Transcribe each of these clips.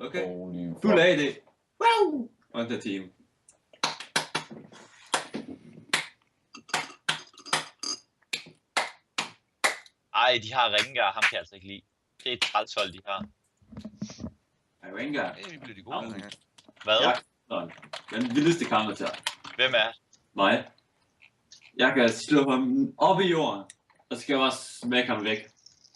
Okay. Holy Fuld af det. Wow! Og der team. Ej, de har Rengar, ham kan jeg altså ikke lide. Det er et trælshold, de har. Rengar. Det bliver de gode. Hvad? Ja, sådan. Den vildeste counter. Hvem er? Mig. Jeg kan slå ham op i jorden, og så skal jeg bare smække ham væk.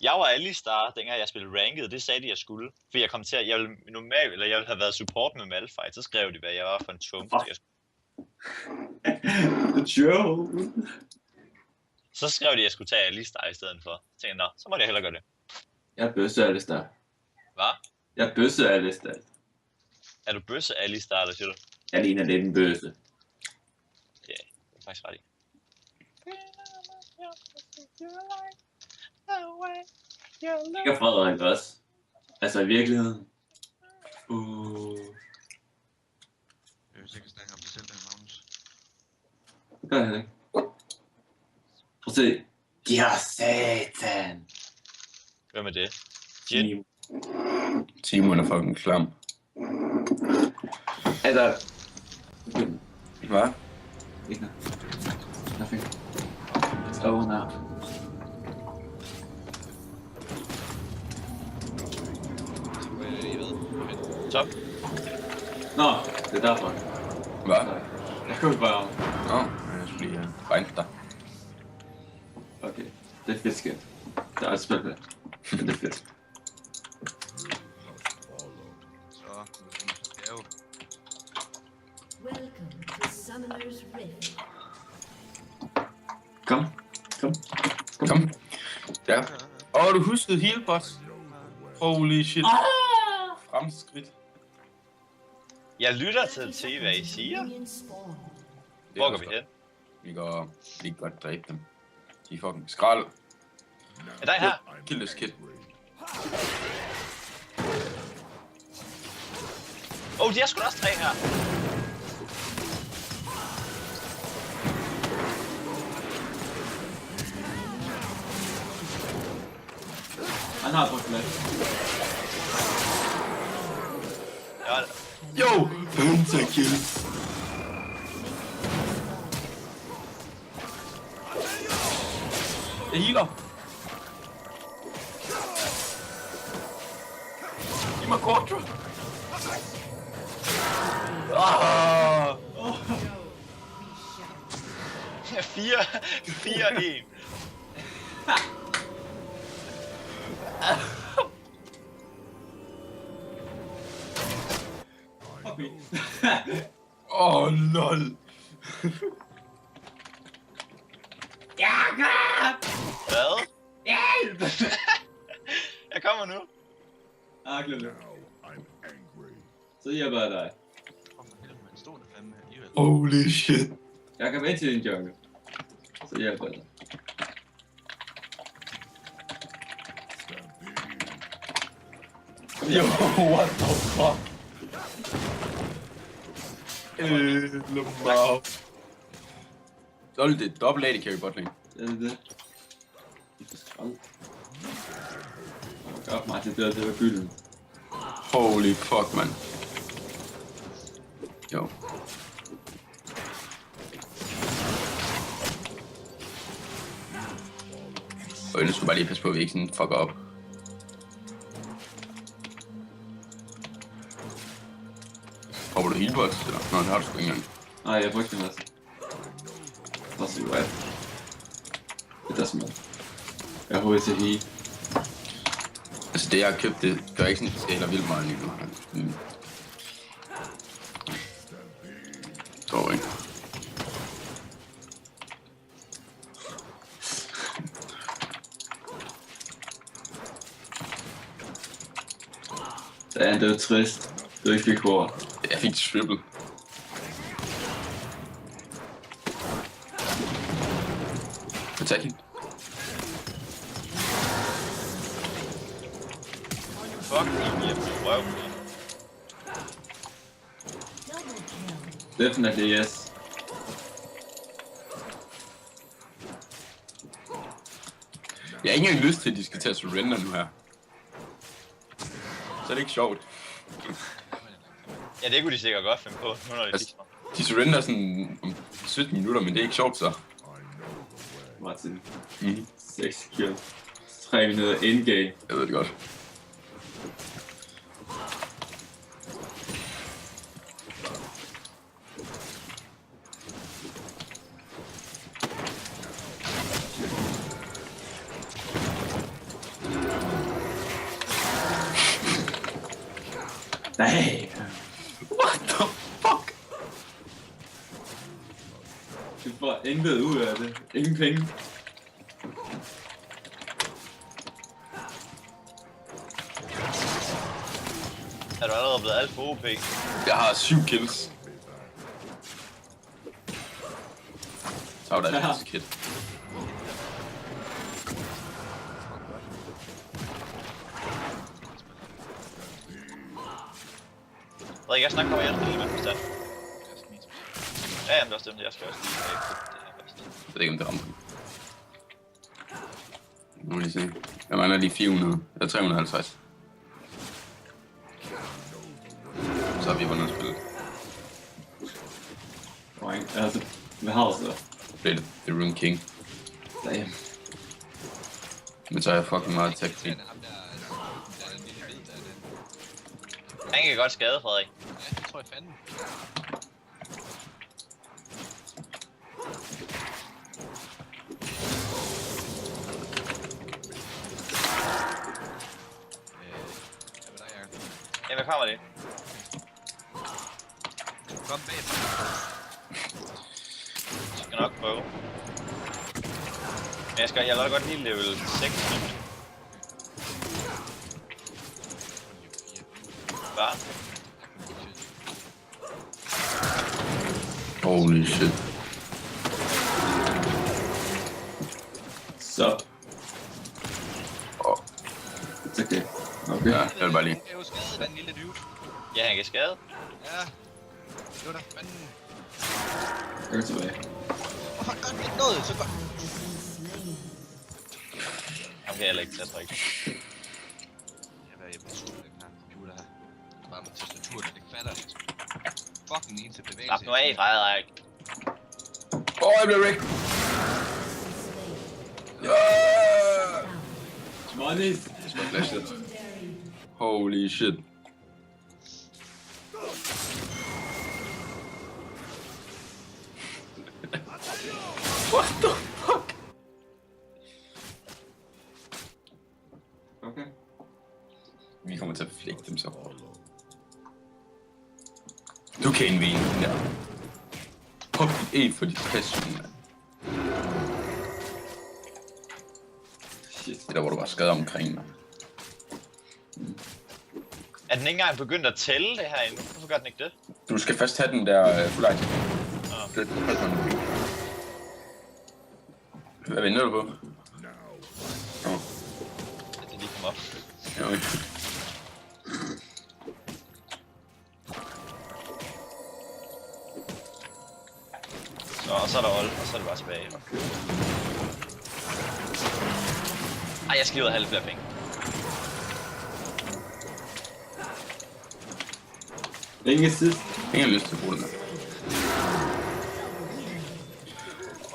Jeg var Alistar, dengang jeg spillede ranked. Det sagde de, jeg skulle. For jeg kom til at... Jeg ville have været support med Malphite. Så skrev de, hvad jeg var for en trump. Joe. Så skrev de, at jeg skulle tage Alistar i stedet for. Så tænkte jeg, så må jeg hellere gøre det. Jeg er bøsse Alistar. Hvad? Jeg er bøsse Alistar. Er du bøsse Alistar, eller siger du? Jeg ligner lidt en bøsse. Ja, det er faktisk ret i. Ikke Frederik også. Altså i virkeligheden. Jeg vil sikkert snakke om det selv, den Magnus. Det gør han ikke. Prøv at se. De har satan. Hvem er det? Team. Timon er fucking klam. Altså. Hvad? Ikke noget. Nothing. It's over now. Top. Nå, det er derfor. Hvad? Jeg kunne bare... Nå, jeg skulle lige regne dig. Okay, det er fedt skidt. Der er et spil med. Det er fedt. Så, skal jeg jo. Welcome to Summoner's Rift. Kom. Kom. Ja. Du huskede healbots. Holy shit. Fremskridt. Jeg lytter til hvad I siger. Hvor går vi hen? Vi går lige godt dræbe dem. De er fucking skrald. Er der her? Kill this kid. De har sgu da også 3 her. Han har brugt med. Ja, Yo! Pentakill. Jeg healer. Giv mig Quadra. Ah! 4-1. Lol. Hvad? Hjælp! Jeg kommer nu. Glem det. Så hjælper jeg dig. Stod der fandme alligevel. Holy shit. Jeg kan med til din jungle. Så hjælper jeg dig. Yo, what the fuck? Wow. Så er det dobbelt AD carry bot lane. Det er det. Det er skrald. Godt Martin, det var gylden. Holy fuck, man. Jo. Og nu skulle bare lige passe på, at vi ikke sådan fucker op. Prøver du healbots? Nå, det har du sgu ikke engang. Nej, jeg brugte den også. That's right. It doesn't matter. Jeg har hovedet til heal. Altså det jeg har købt, det gør ikke sådan, eller vildt meget lige nu. Tror ikke. Det var trist. Du ikke fik hår. Jeg fik triple. Attacking. Fuck, I er på røv. Definitely yes. Jeg har ikke engang lyst til, at de skal tage surrender nu her. Så er det ikke sjovt. Ja, det kunne de sikkert godt finde på, nu når de Altså, fik mig. De surrender sådan om 17 minutter, men det er ikke sjovt så. Martin. Mhm. 6 kill. 300 endgame. Jeg ved det godt. Nej. What the fuck? Du får intet ud af det. Ingen penge. Er du allerede blevet alt for OP? Jeg har 7 kills. Så var der Ja. et kit. Frederik, jeg snakker kommer hjem til med forstand. Ja, jamen, det er også dem, jeg skal også lige have købt det her først. Jeg ved ikke, om det rammer. Nu må lige se. Jeg mangler lige 400. Jeg er 350. Så har vi vundet spillet. Point. Altså, hvad har du så? Det er The Rune King. Damn. Men så har jeg fucking meget tech feed. Han kan godt skade, Frederik. Ja, det tror jeg fanden. Hvad med dig, Jacob? Ja, hvad kommer det? Kom bag mig. Jeg skal nok prøve. Men jeg lader godt lige level 6 nu. Hvad? Holy shit. Så. Åh, Okay. Okay. ja, jeg vil bare lige. Det er jo skadet, den lille dude. Ja, han kan skade. Ja. Det var da fanden. Jeg er tilbage. Hvorfor gør den ikke noget? Så godt. Han kan heller ikke tage tryk. Jeg var hjemme på skole, den her computer her. Bare med tastatur, der ikke fatter det. Fucking eneste bevægelse. Slap nu af, Frederik. Åh, jeg blev Rick. Money. Holy shit. What the fuck? Okay. Vi kommer til at flække dem så. Du kan indvige den der. Pop dit E for dit passion, mand. Shit. Det der, hvor du var skadet omkring, mand. Er den ikke engang begyndt at tælle det her endnu? Hvorfor gør den ikke det? Du skal først have den der full item. Nå. Det er først, man. Hvad venter du på? Nå, At det lige kom op. ja, okay. Så, og så er der old, og så er det bare tilbage. Ej, jeg skal lige ud og have lidt flere penge. Ingen assist. Ingen har lyst til at bruge den her.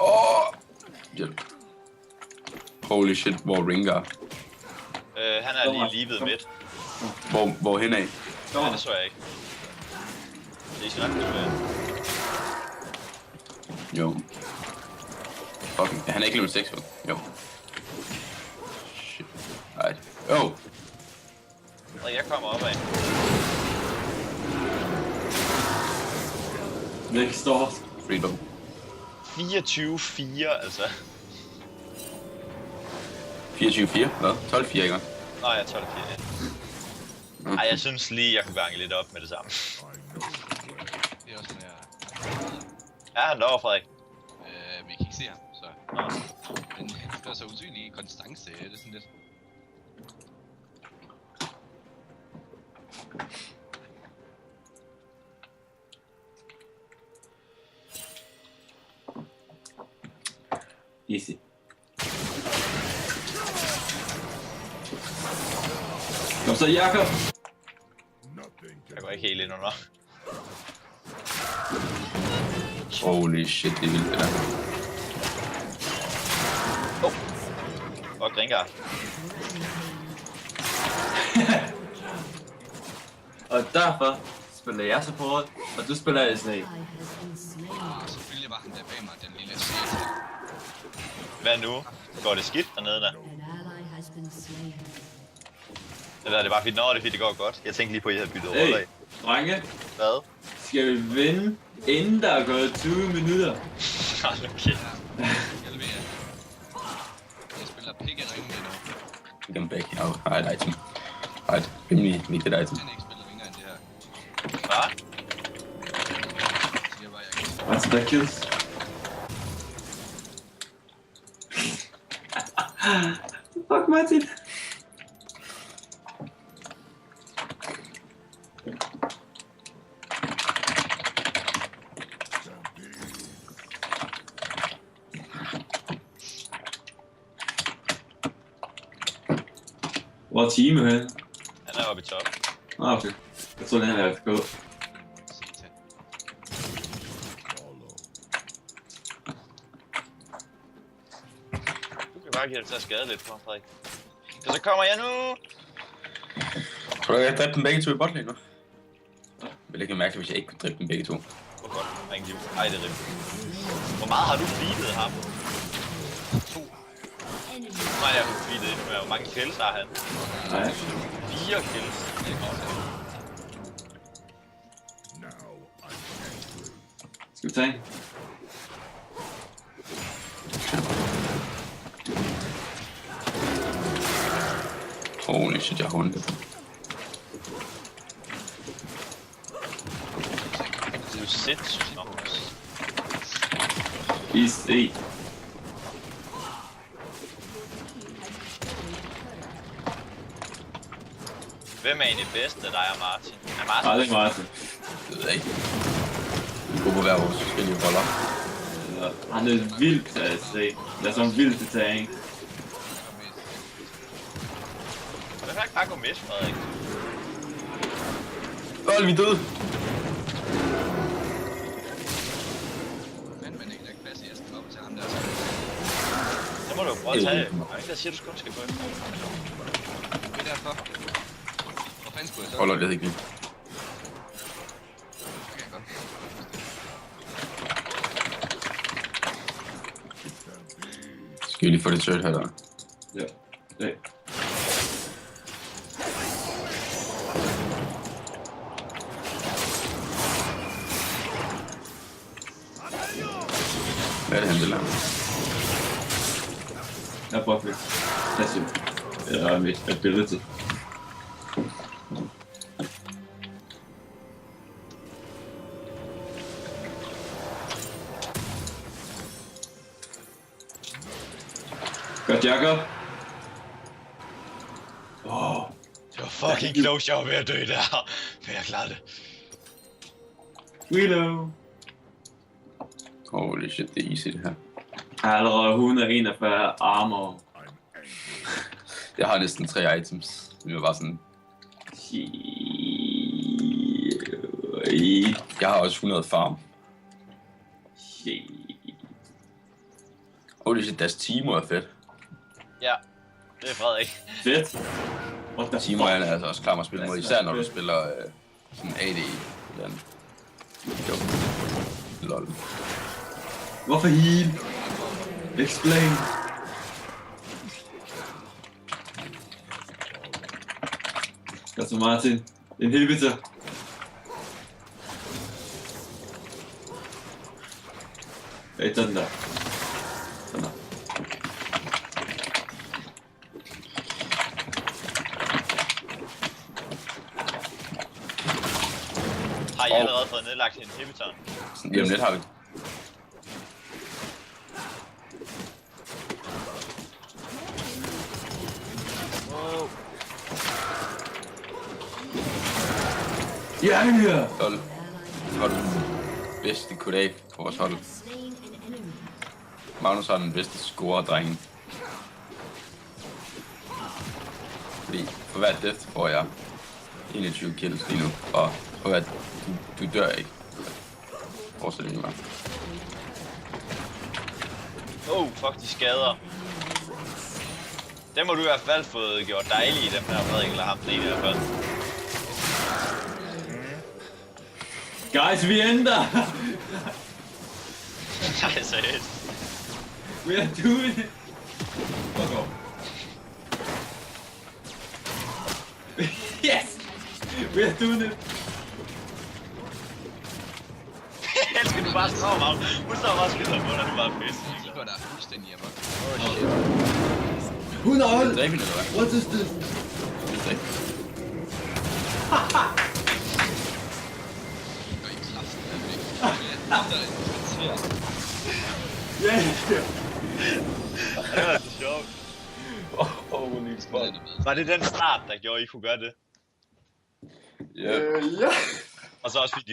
Åh! Hjælp. Holy shit, hvor Ringar? Han er lige livet midt. Hvor hen af? Ja, det så jeg ikke. Det skal nok blive Jo. Fucking, han er ikke level 6, vel? Jo. Shit. Ej. Oh! Og jeg kommer opad. Next door. Free bow. 24-4, altså. 24-4? Hvad? 12-4, ikke? Nå, jeg 12-4, ja. Ej, jeg synes lige, jeg kunne gange lidt op med det samme. Det er også sådan her. Ja, han derovre, Frederik. Vi kan ikke se ham, så. Nå. Men det er så usynlig konstance, det er sådan lidt. Easy. Kom så, Jakob. Nothing Jeg går ikke helt ind under. Holy shit, det er vildt det der. Og Gringar. Og derfor spiller jeg support, og du spiller Snake. I has been slain. Selvfølgelig var han der bag mig, den lille satan. Hvad nu? Går det skidt dernede der? An ally has been slain. Eller er det bare fordi, nå, det er fordi, det går godt? Jeg tænkte lige på, at I havde byttet Hey, roller af. drenge, Hvad? skal vi vinde, inden der er gået 20 minutter? Okay. Jeg leverer. Jeg spiller pick and ring lige nu. Come back. Jeg har et item. Jeg har et rimelig vigtigt item. Han ikke spiller længere end det her. Hvad? Siger bare, jeg kan. What's that kills? Fuck Martin. Hvor er Time hen? Han er oppe i top. Okay. Jeg tror, den her er FK. Satan. Du kan bare give det til at skade lidt på ham, Frederik. Så kommer jeg nu! Tror du, jeg dræbte dem begge to i botlane nu? Det ville ikke være mærkeligt, hvis jeg ikke kunne dræbe dem begge to. Hvor godt. Der er ingen liv. Ej, det er rimeligt. Hvor meget har du feedet ham? 2. Nej, jeg har feedet endnu mere. Hvor mange kills har han? Nej. 4 kills. Det er godt. Skal vi tage en? Holy shit, jeg har hundet. Det er jo sindssygt nok. Easy. Hvem er egentlig bedst af dig og Martin? Er Martin? Nej, det er ikke Martin. Det ved jeg ikke. Vi går på hver vores forskellige roller. Han er vildt til at se. Det er sådan vildt til tank. Hvad er bare gå med, Frederik? Lol, vi er døde! Men ikke lægge plads i at op til ham der. Så må du jo prøve at tage. Der er ingen, der siger, du kun skal gå efter. Det er derfor. Hvor fanden skulle jeg så? Åh, lol, det er ikke lige. Okay, godt. Skal vi lige få det tørt her, der? Ja. Ja. Hvad er det, han vil have? Jeg prøver lidt. Passive. Eller mit ability. Godt, Jacob. Det var fucking close, jeg var ved at dø der. Men jeg klarede det. Willow. Holy shit, det er easy det her. Jeg har allerede 141 armor. Jeg har næsten 3 items. Det var bare sådan... Jeg har også 100 farm. Holy shit, deres Timo er fedt. Ja, det er Frederik. Fedt. What the Timo fuck? er altså også klar med at spille mod, især når du spiller sådan AD eller andet. Jo. Lol. Hvorfor heal? Explain. Godt så Martin. Inhibitor. Hey, den der. Den der. Har I allerede fået nedlagt inhibitoren? Sådan lige om lidt har vi. Wow. Ja, her. Lol. Det var den bedste KDA på vores hold. Slain an enemy. Magnus har den bedste score-drengen. Fordi for hver death får jeg 21 kills lige nu, og at du dør ikke. Forestil dig bare. Fuck de skader. Dem må du i hvert fald få gjort dejlige, dem her Frederik, eller ham den ene i hvert fald. Guys, vi ender! Nej, seriøst. We are doing it! Fuck off. Yes! We are doing it! Jeg elsker, du bare står mig. Hun står bare og skyder på dig, det er bare pisse. De går der fuldstændig amok. Hun er hold! Dræb hende, eller hvad? What is this? Det er ikke. Går i kraften af væk. Der er en kvarter. Yeah! Det var så sjovt. Holy fuck. Var det den start, der gjorde, I kunne gøre det? Ja. Ja! Og så også fordi